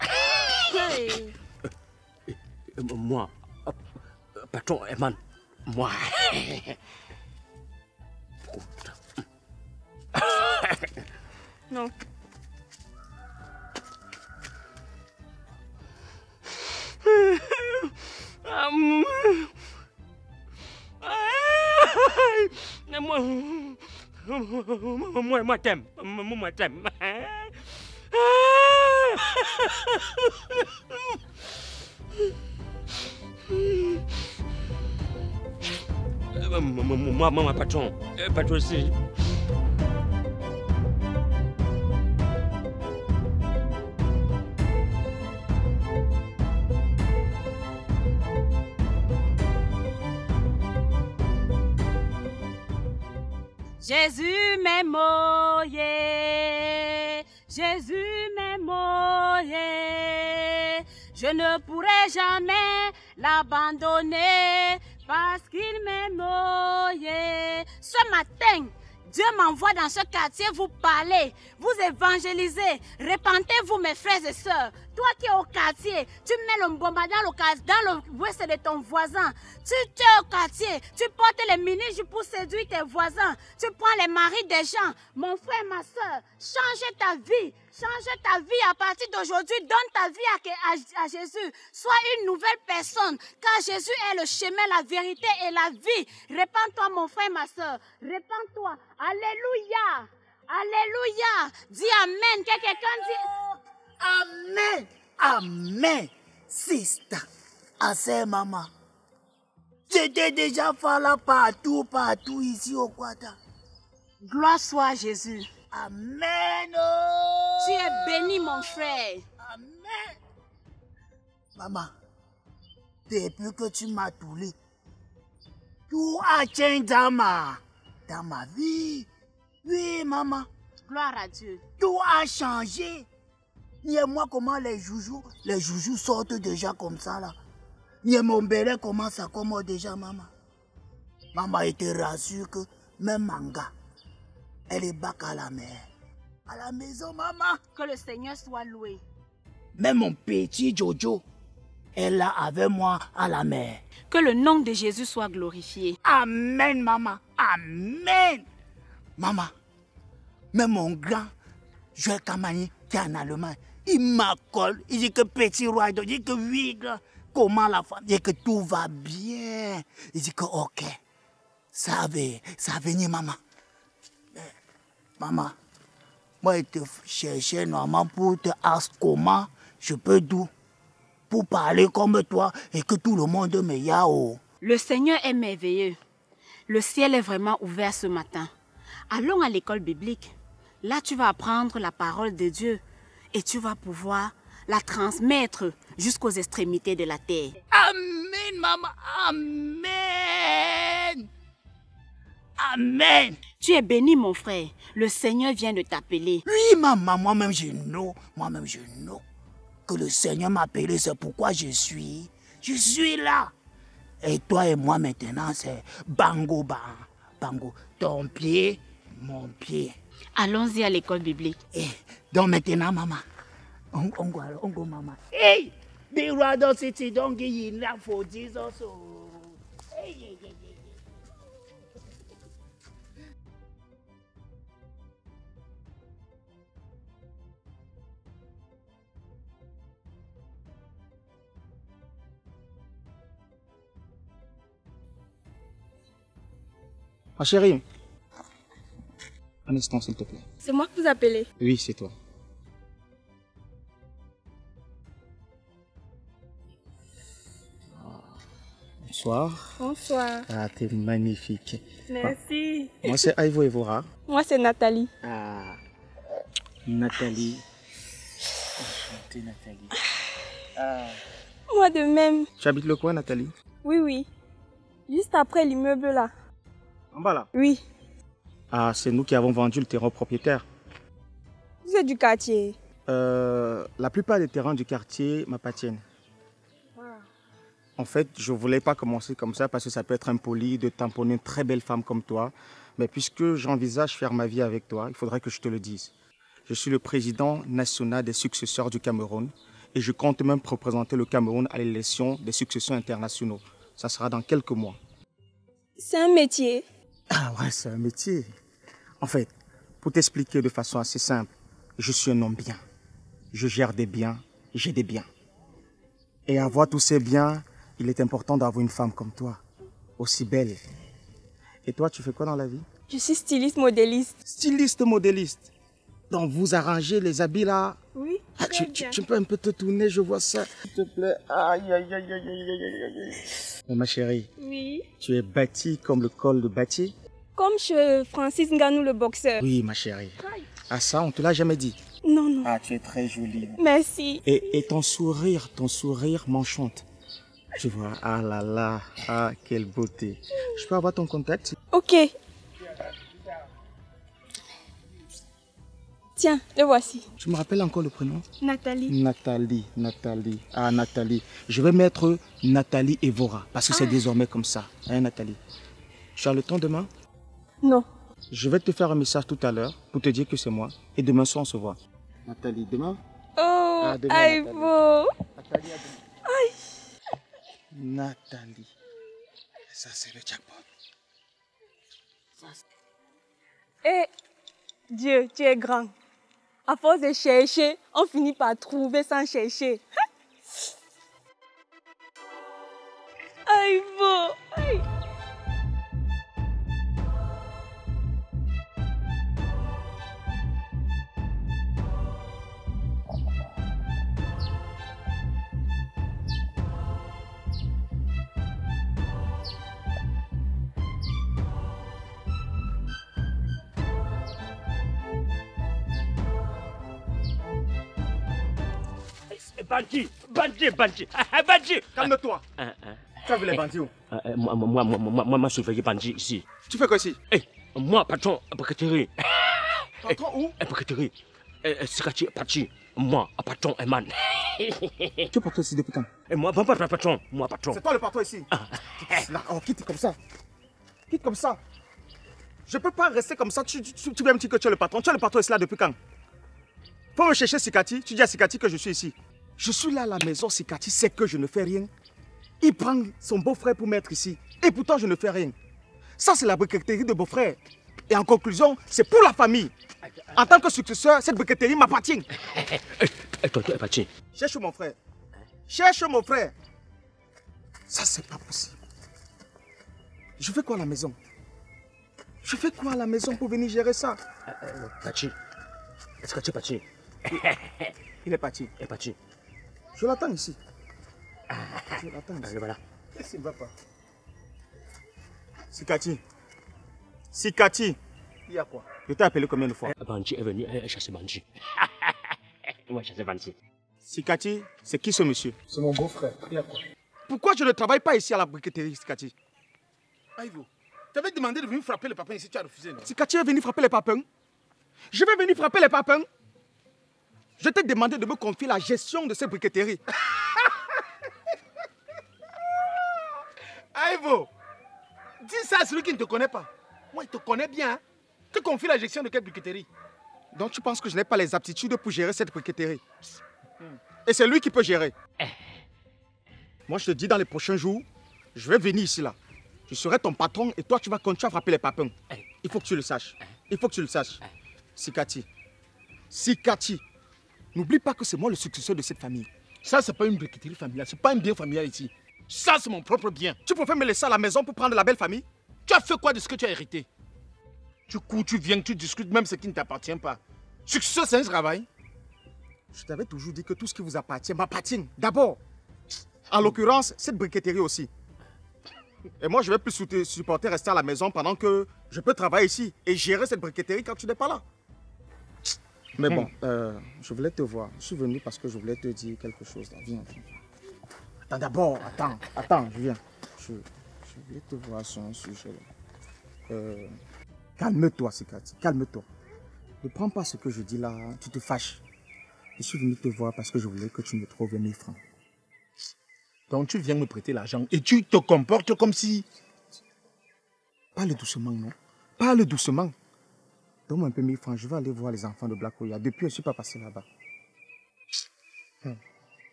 Hey. Moi, patron, Eman. Moi. Non. Moi, t'aime. Moi, t'aime. Moi, patron. Patron aussi. Jésus m'aime, oh yeah. Jésus m'aime, oh yeah. Je ne pourrai jamais l'abandonner parce qu'il m'aime, oh yeah. Ce matin, Dieu m'envoie dans ce quartier vous parler, vous évangéliser. Répentez-vous mes frères et sœurs. Toi qui es au quartier, tu mets le bomba dans le ouest de ton voisin. Tu es au quartier, tu portes les mini-jupes pour séduire tes voisins. Tu prends les maris des gens. Mon frère, ma soeur, change ta vie. Change ta vie à partir d'aujourd'hui. Donne ta vie à Jésus. Sois une nouvelle personne. Car Jésus est le chemin, la vérité et la vie. Répands-toi, mon frère, ma soeur. Répands-toi. Alléluia. Alléluia. Dis Amen. Que quelqu'un dit Amen. Amen. Sister. Assez, maman. J'étais déjà fait là partout ici au Quata. Gloire soit à Jésus. Amen. Tu es béni, mon frère. Amen. Maman, depuis que tu m'as toulé, tout a changé dans ma vie. Oui, maman. Gloire à Dieu. Tout a changé. Dis-moi comment les joujoux sortent déjà comme ça là. Dis mon bébé comment ça commence déjà, maman. Maman, il te rassure que même Manga, elle est bac à la mer. À la maison, maman. Que le Seigneur soit loué. Même mon petit Jojo est là avec moi à la mer. Que le nom de Jésus soit glorifié. Amen, maman. Amen. Maman, même mon grand Joël Kamani qui est en Allemagne, il m'accorde. Il dit que petit roi, il dit que oui, comment la femme, il dit que tout va bien. Il dit que ok, ça va venir, maman. Maman, moi, je te cherchais normalement pour te dire comment je peux tout pour parler comme toi et que tout le monde me yao. Le Seigneur est merveilleux. Le ciel est vraiment ouvert ce matin. Allons à l'école biblique. Là, tu vas apprendre la parole de Dieu et tu vas pouvoir la transmettre jusqu'aux extrémités de la terre. Amen, maman. Amen. Amen. Tu es béni, mon frère. Le Seigneur vient de t'appeler. Oui, maman, moi-même je know. Que le Seigneur m'a appelé, c'est pourquoi je suis là. Et toi et moi maintenant, c'est bango, bango. Ton pied, mon pied. Allons-y à l'école biblique. Donc maintenant, maman, on go, maman. Hey, the Rado City, don't give you enough for Jesus. Hey. Ma chérie, un instant s'il te plaît. C'est moi que vous appelez? Oui, c'est toi. Bonsoir. Bonsoir. Ah, t'es magnifique. Merci. Moi, c'est Ivo Evora. Moi, c'est Nathalie. Ah, Nathalie. Enchantée, Nathalie. Ah. Moi de même. Tu habites le coin, Nathalie? Oui. Juste après l'immeuble là. En bas là? Oui. Ah, c'est nous qui avons vendu le terrain au propriétaire. Vous êtes du quartier? La plupart des terrains du quartier m'appartiennent. En fait, je ne voulais pas commencer comme ça parce que ça peut être impoli de tamponner une très belle femme comme toi. Mais puisque j'envisage faire ma vie avec toi, il faudrait que je te le dise. Je suis le président national des successeurs du Cameroun et je compte même représenter le Cameroun à l'élection des successeurs internationaux. Ça sera dans quelques mois. C'est un métier? Ah ouais, c'est un métier. En fait, pour t'expliquer de façon assez simple, je suis un homme bien. Je gère des biens, j'ai des biens. Et avoir tous ces biens, il est important d'avoir une femme comme toi, aussi belle. Et toi, tu fais quoi dans la vie? Je suis styliste modéliste. Styliste modéliste. Donc vous arrangez les habits là? Oui. Ah, tu peux un peu te tourner, je vois ça. S'il te plaît. Aïe. Mais ma chérie, Oui. tu es bâtie comme le col de Bâti? Comme chez Francis Ngannou, le boxeur. Oui, ma chérie. Ah ça, on te l'a jamais dit. Non, non. Ah, tu es très jolie. Merci. Et ton sourire m'enchante. Tu vois, ah là là, ah, quelle beauté. Je peux avoir ton contact? Ok. Tiens, le voici. Tu me rappelles encore le prénom? Nathalie. Nathalie. Ah, Nathalie. Je vais mettre Nathalie Evora, parce que c'est désormais comme ça. Hein, Nathalie? Tu as le temps demain? Non. Je vais te faire un message tout à l'heure pour te dire que c'est moi. Et demain soir, on se voit. Nathalie, demain? Oh, demain, Aïvo. Nathalie, Aïe. Nathalie. Ça, c'est le jackpot. Eh, Dieu, tu es grand. À force de chercher, on finit par trouver sans chercher. Aïvo. Aïe. Bandit. Calme-toi. Tu as vu les bandits où? Moi, surveiller bandit ici. Tu fais quoi ici? Moi, patron, briqueterie. Patron où? Briqueterie. Sikati, Pachi. Moi, patron, man. Tu es patron ici depuis quand? Moi, patron. Moi, patron. C'est toi le patron ici. Là, oh, quitte comme ça. Quitte comme ça. Je peux pas rester comme ça. Tu viens me dire que tu es le patron. Tu es le patron ici là depuis quand? Faut me chercher Sikati. Tu dis à Sikati que je suis ici. Je suis là à la maison, Sikati sait que je ne fais rien. Il prend son beau-frère pour mettre ici. Et pourtant, je ne fais rien. Ça, c'est la briqueterie de beau-frère. Et en conclusion, c'est pour la famille. En tant que successeur, cette briqueterie m'appartient. Cherche mon frère. Cherche mon frère. Ça, c'est pas possible. Je fais quoi à la maison? Je fais quoi à la maison pour venir gérer ça? Pachi. Est-ce que tu es Pachi? Il est parti. Il est parti. Je l'attends ici. Je l'attends ici. Allez, voilà. Qu'est-ce qu'il ne va pas? Sikati. Il y a quoi? Je t'ai appelé combien de fois? Bandit est venu chasser bandit. Moi, chasser bandit. Sikati, c'est qui ce monsieur? C'est mon beau-frère. Il y a quoi? Pourquoi je ne travaille pas ici à la briqueterie, Sikati? Aïvo, tu avais demandé de venir frapper le papin ici, tu as refusé, non? Sikati est venu frapper les papins? Je vais venir frapper les papins? Je t'ai demandé de me confier la gestion de cette briqueterie. Aïvo, dis ça à celui qui ne te connaît pas. Moi, il te connaît bien. Hein? Tu confies la gestion de quelle briqueterie? Donc tu penses que je n'ai pas les aptitudes pour gérer cette briqueterie? Et c'est lui qui peut gérer. Moi, je te dis, dans les prochains jours, je vais venir ici là. Je serai ton patron et toi, tu vas continuer à frapper les papins. Il faut que tu le saches. Il faut que tu le saches. Sikati. N'oublie pas que c'est moi le successeur de cette famille. Ça, c'est pas une briqueterie familiale. C'est pas un bien familial ici. Ça, c'est mon propre bien. Tu préfères me laisser à la maison pour prendre la belle famille? Tu as fait quoi de ce que tu as hérité? Tu cours, tu viens, tu discutes même ce qui ne t'appartient pas. Successeur, c'est un travail. Je t'avais toujours dit que tout ce qui vous appartient m'appartient. D'abord. En l'occurrence, cette briqueterie aussi. Et moi, je vais plus supporter rester à la maison pendant que je peux travailler ici et gérer cette briqueterie quand tu n'es pas là. Mais bon, je voulais te voir. Je suis venu parce que je voulais te dire quelque chose. Viens. Attends d'abord, attends, je viens. Je voulais te voir sur un sujet. Calme-toi, Sikati, calme-toi. Ne prends pas ce que je dis là, tu te fâches. Je suis venu te voir parce que je voulais que tu me trouves 1000 francs. Donc tu viens me prêter l'argent et tu te comportes comme si... Parle doucement, non? Parle doucement. Donne-moi un peu 1000 francs, je vais aller voir les enfants de Black Oya. Depuis, je ne suis pas passé là-bas.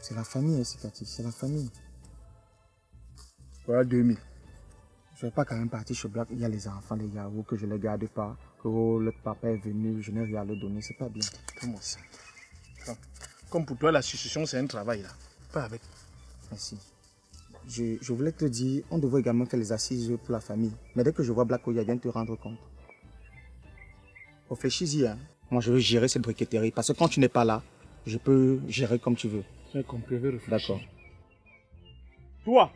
C'est la famille, hein, Sikati, c'est la famille. Voilà 2000. Je ne vais pas quand même partir chez Black. Il y a les enfants, les Yahoo, que je ne les garde pas. Que l'autre papa est venu, je n'ai rien à leur donner. C'est pas bien. Comment ça? Comme pour toi, la succession, c'est un travail là. Pas avec. Merci. Je voulais te dire, on devrait également faire les assises pour la famille. Mais dès que je vois Black Oya, viens te rendre compte. Réfléchis-y, hein. Moi, je veux gérer cette briqueterie. Parce que quand tu n'es pas là, je peux gérer comme tu veux. J'ai compris, je vais réfléchir. D'accord. Toi,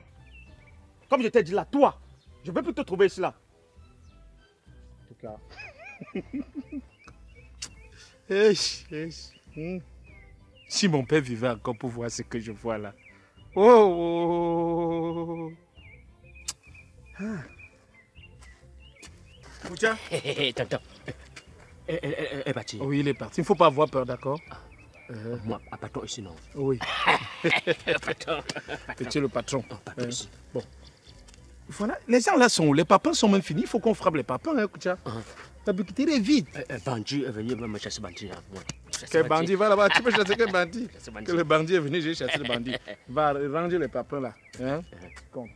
comme je t'ai dit là, toi, je ne vais plus te trouver ici là. En tout cas. Si mon père vivait encore pour voir ce que je vois là. Oh. Koutia. Tonton. Elle est partie. Oui, il est parti. Il ne faut pas avoir peur, d'accord? Moi, à patron ici, non. Oui. Patron. Tu es le patron. Patron ici. Bon. Voilà, les gens là sont où? Les papins sont même finis. Il faut qu'on frappe les papins, hein, Koutia. T'as pu quitter les vides. Bandit est venu me chasser bandit. Quel bandit? Va là-bas. Tu peux chasser quel bandit? Que le bandit est venu, j'ai chassé le bandit. Va ranger les papins là. Hein? Compte.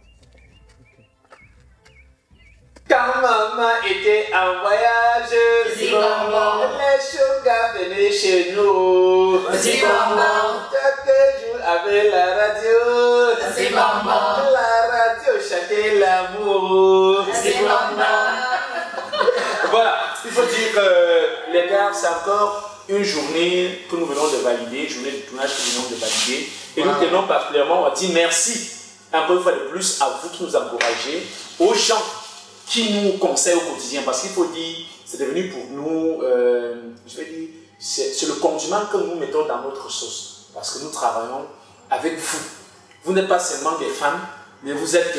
Quand maman était en voyage, les chogas venaient chez nous. Chaque jour avec la radio, la radio chantait l'amour. Voilà, il faut dire que les gars, c'est encore une journée que nous venons de valider, journée de tournage que nous venons de valider. Et nous tenons particulièrement à dire merci encore une fois de plus à vous qui nous encouragez, aux gens qui nous conseillent au quotidien. Parce qu'il faut dire, c'est devenu pour nous, je vais dire, c'est le condiment que nous mettons dans notre sauce. Parce que nous travaillons avec vous. Vous n'êtes pas seulement des fans, mais vous êtes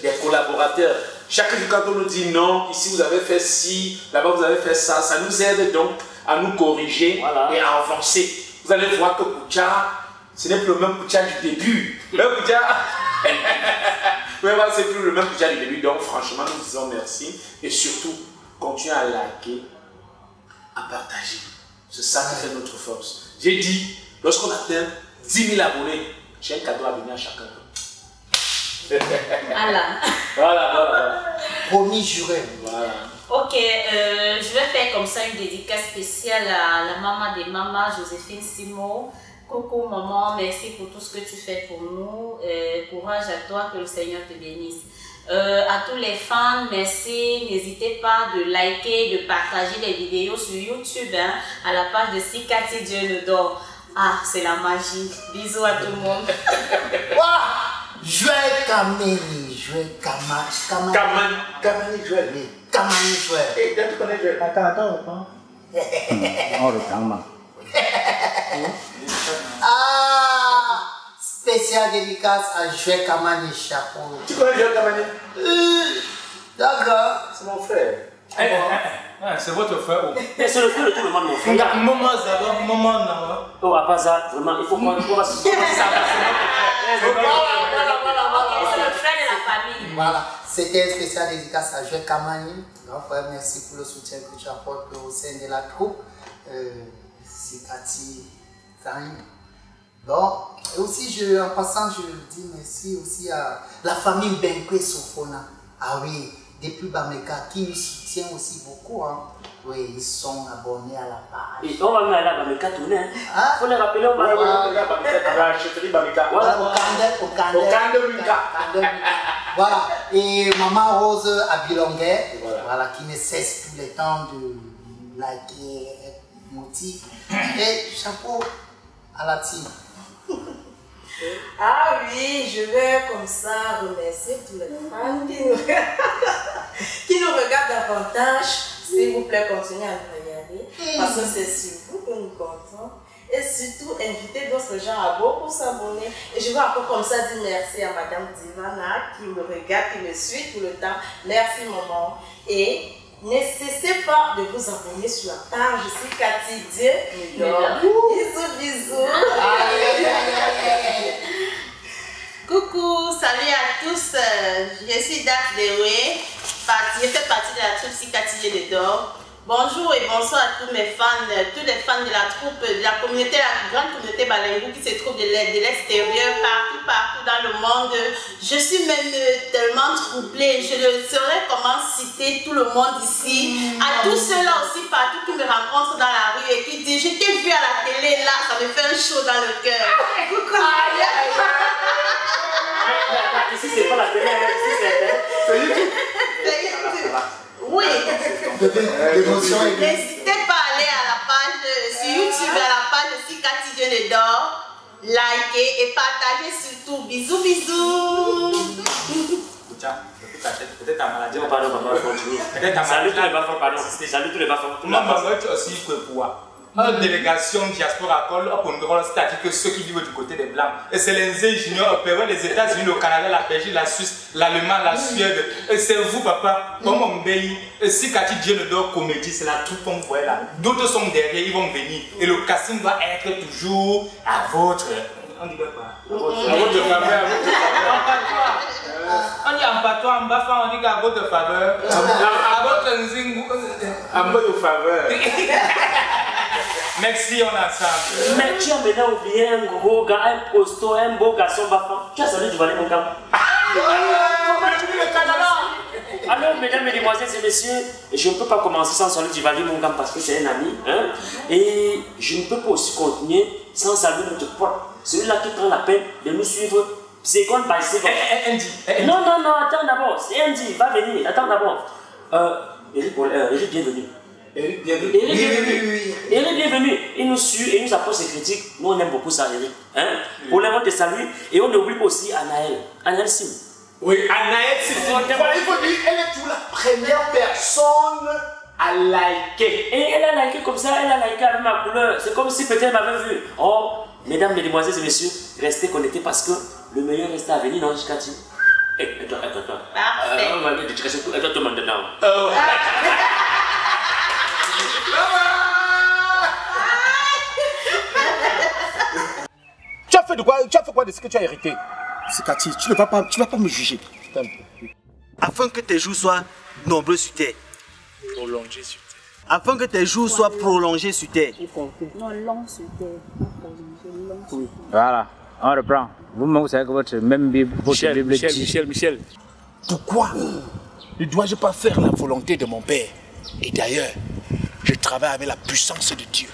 des collaborateurs. Chaque jour, quand on nous dit non, ici vous avez fait ci, là-bas vous avez fait ça, ça nous aide donc à nous corriger et à avancer. Vous allez voir que Koutia, ce n'est plus le même Koutia du début. Le Koutia, c'est plus le même Koutia du début. Donc franchement, nous disons merci et surtout, continuez à liker, à partager. C'est ça qui fait notre force. J'ai dit, lorsqu'on atteint 10 000 abonnés, j'ai un cadeau à venir à chacun. Voilà. Promis, juré. Voilà. Ok, je vais faire comme ça une dédicace spéciale à la maman des mamans, Joséphine Simo. Coucou maman, merci pour tout ce que tu fais pour nous. Courage à toi, que le Seigneur te bénisse. À tous les fans, merci. N'hésitez pas de liker, de partager les vidéos sur YouTube, hein, à la page de Sikati Dieu nous donne. Ah, c'est la magie. Bisous à tout le monde. Joël Kameni, Joël Kamani, Joël. Kamani Joël. Et tu connais Joël? Attends. On reprend. Spécial dédicace à Joël Kamani Chapeau. Tu connais Joël Kamani? D'accord. C'est mon frère. C'est votre frère. Mais c'est le frère de tout le monde, mon frère. Maman, ça va, maman, non. Oh, à part ça, vraiment, il faut qu'on se C'est le frère de la famille. Voilà, c'était un spécial dédicace à Joël Kamani. Grand frère, merci pour le soutien que tu apportes au sein de la troupe. Sikati Time. Bon, et aussi, en passant, je dis merci aussi à la famille Benkwe Sofona. Ah oui, depuis Bameka, qui nous soutient aussi beaucoup. Hein. Oui, ils sont abonnés à la page. Et on va aller à la Bameka tourner. Il faut les rappeler, on va aller à la Bameka. Voilà, au Kande. Voilà, et Maman Rose à Bilonguet, voilà, qui ne cesse tout le temps de liker, motif. Et chapeau à la team. Ah oui, je vais comme ça remercier tous les fans qui nous regardent davantage. S'il vous plaît, continuez à nous regarder parce que c'est sur vous que nous comptons. Et surtout, inviter d'autres gens à beaucoup s'abonner. Et je veux encore comme ça dire merci à Madame Divana qui me regarde, qui me suit tout le temps. Merci maman. Et ne cessez pas de vous abonner sur la page Sikati Dieu. Bisous. Coucou, salut à tous. Je suis Daphne Dewe. Je fais partie de la troupe Sikati Dieu dedans. Bonjour et bonsoir à tous mes fans, tous les fans de la troupe, de la communauté, la grande communauté Balengou qui se trouve de l'extérieur, partout dans le monde. Je suis même tellement troublée, je ne saurais comment citer tout le monde ici. À tous ceux-là aussi partout qui me rencontrent dans la rue et qui disent, je t'ai vu à la télé là, ça me fait un chaud dans le cœur. Coucou. Ici c'est pas la télé, ici c'est YouTube. Oui. N'hésitez pas à aller à la page sur YouTube, à la page de Sikati Dieu d'or. Likez, liker et partager surtout. Bisous, bisous. Peut-être ta maladie. Pardon, continue. Salut tous les bafons, pardon. Salut tous les bafons. Non, mais tu aussi que pour une délégation diaspora call up on rôle, c'est-à-dire que ceux qui vivent du côté des Blancs. Et c'est les ingénieurs opérés les États-Unis, le Canada, la Belgique, la Suisse, l'Allemagne, la Suède. Et c'est vous, papa, comme on veille. Et si Cathy Dieu ne dort comédie, c'est la troupe qu'on voit là. D'autres sont derrière, ils vont venir. Et le casting doit être toujours à votre. On dit quoi? À votre faveur, à votre faveur. On dit en patois, en bafant, on dit qu'à votre faveur. À votre nzing, à votre faveur. Merci, on est ensemble. Mais tu as maintenant oublié un gros gars, un costaud, un beau garçon bafant. Tu as salué du Valais, mon gars. Comment tu dis le Canada? Alors, mesdames, mesdemoiselles et messieurs, je ne peux pas commencer sans saluer du Valais, mon gars, parce que c'est un ami. Hein? Et je ne peux pas aussi continuer sans saluer notre pote. Celui-là qui prend la peine de nous suivre seconde by seconde. Andy. Non, attends d'abord. C'est Andy, va venir. Attends d'abord. Eric, bienvenue. Eric, bienvenue. Il nous suit et il nous apporte ses critiques. Nous, on aime beaucoup ça, Eric. Hein? Pour les mots de salut. Et on n'oublie pas aussi Anaël. Anaël Sim. Oui, Anaël Sim. Il faut dire, elle est toujours la première personne à liker. Et elle a liké comme ça, elle a liké avec ma couleur. C'est comme si peut-être elle m'avait vu. Oh, mesdames, mesdemoiselles et messieurs, restez connectés parce que le meilleur reste à venir, non, Jikati? Attends. Parfait. On va dire que c'est tout. Attends, maintenant. Tu as fait quoi de ce que tu as hérité? C'est Cathy, tu ne vas pas me juger. Afin que tes jours soient nombreux sur terre. Prolongé sur terre. Afin que tes jours soient prolongés sur terre. Non, long sur terre. Prolongé, long sur terre. Voilà, on reprend. Vous-même, vous savez que votre même Bible, votre Bible dit... Michel. Pourquoi ne dois-je pas faire la volonté de mon Père? Et d'ailleurs, je travaille avec la puissance de Dieu.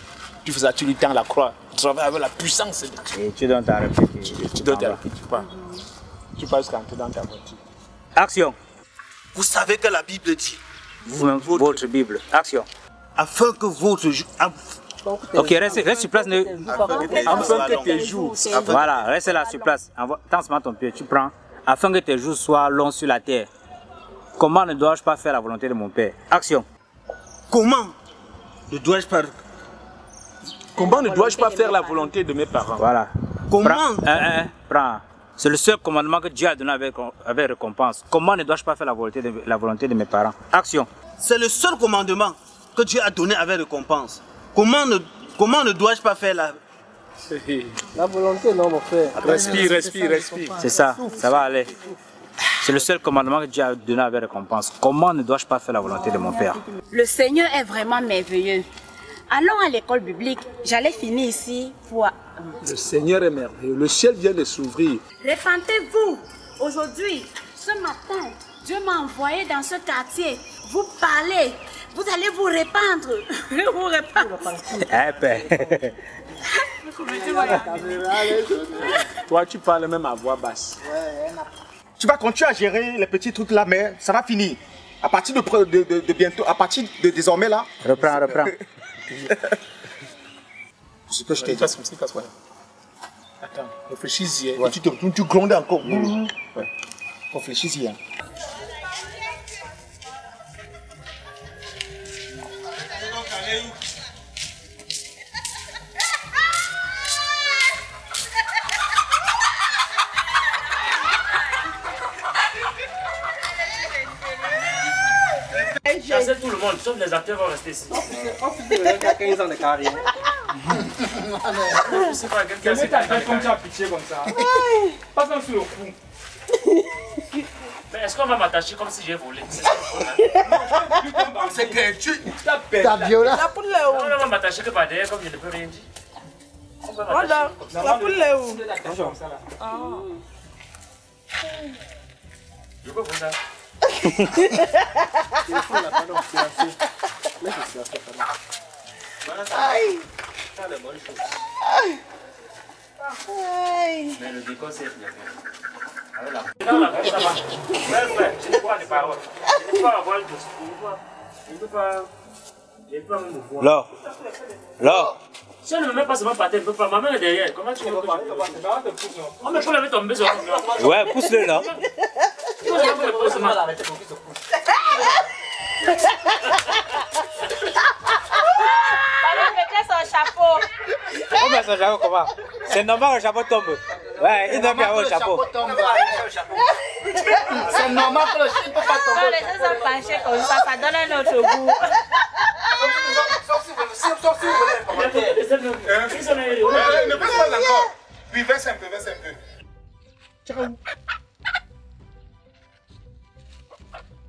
Tu fais ça, tu lui tends la croix. Tu travailles avec la puissance de Dieu. Et tu donnes ta réplique. Tu donnes ta réplique, tu pars. Tu passes quand tu es dans ta voiture. Action. Vous savez que la Bible dit. Vous-même, votre Bible. Action. Afin que votre jour... Ok, reste sur place. Afin que tes jours... Voilà, reste là sur place. Tends-moi ton pied, tu prends. Afin que tes jours soient longs sur la terre. Comment ne dois-je pas faire la volonté de mon Père? Action. Comment ne dois-je pas... Comment ne dois-je pas faire la volonté de mes parents? Voilà. Comment Prends. C'est le seul commandement que Dieu a donné avec récompense. Comment ne dois-je pas faire la volonté de mes parents? Action. C'est le seul commandement que Dieu a donné avec récompense. Comment ne dois-je pas faire la volonté, non, mon frère. Respire. C'est ça, ça va aller. C'est le seul commandement que Dieu a donné avec récompense. Comment ne dois-je pas faire la volonté de mon Père? Le Seigneur est vraiment merveilleux. Allons à l'école biblique. J'allais finir ici pour... Le Seigneur est merveilleux. Le ciel vient de s'ouvrir. Répentez-vous. Aujourd'hui, ce matin, Dieu m'a envoyé dans ce quartier. Vous parlez. Vous allez vous répandre. Vous répandre. Toi, tu parles même à voix basse. Tu vas continuer à gérer les petits trucs là, mais ça va finir. À partir de bientôt, à partir de désormais là. Reprends. Ce que je t'ai dit. Attends, réfléchis-y. Ouais. Tu grondes encore. Ouais. Réfléchis-y. Chassez tout le monde, sauf les acteurs vont rester ici. Il a 15 ans de carrière. C'est pas quelqu'un qui t'appelle comme tu as pitché comme ça. Pas comme sur le coup. Mais est-ce qu'on va m'attacher comme si j'ai volé? C'est que tu t'as violé. On va m'attacher que par derrière comme je ne peux rien dire. Voilà, la poule est où? Je peux faire ça. Aïe. Mais le décor c'est bien. Non, la ça va. Frère, je n'ai pas les paroles. Je n'ai pas avoir le discours. Je ne peux pas. Laure. Laure. Si elle ne me met pas seulement par terre, elle ne peut pas. Ma main est derrière. Comment tu veux que je... Oh, mais il faut la mettre tomber sur moi. Ouais, pousse-le là. Son chapeau. On met son chapeau comment? C'est normal que le chapeau tombe. Ouais, il doit bien avoir le chapeau. C'est normal que le chien ne peut pas tomber. Quand les gens sont penchés comme ça, ça donne un autre goût. Sauf si vous voulez un commentaire. Ne baisse pas encore. Oui, verse un peu, verse un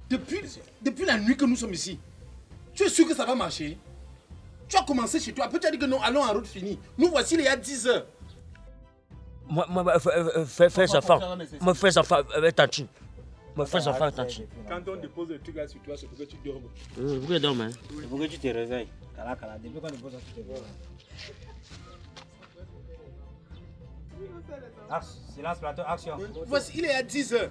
peu. Depuis la nuit que nous sommes ici, tu es sûr que ça va marcher? Tu as commencé chez toi, après tu as dit que non, allons en route finie. Nous voici il y a 10 heures. Fais sa femme. Moi, fais sa femme avec Tantine. Moi, fais sa femme avec Tantine. Quand on dépose le truc là sur toi, c'est pour que tu dormes. Pourquoi tu dors, hein? C'est pour que tu te réveilles. Depuis qu'on dépose ça, tu te réveilles. Silence, plateau, action. Voici, il est à 10 heures.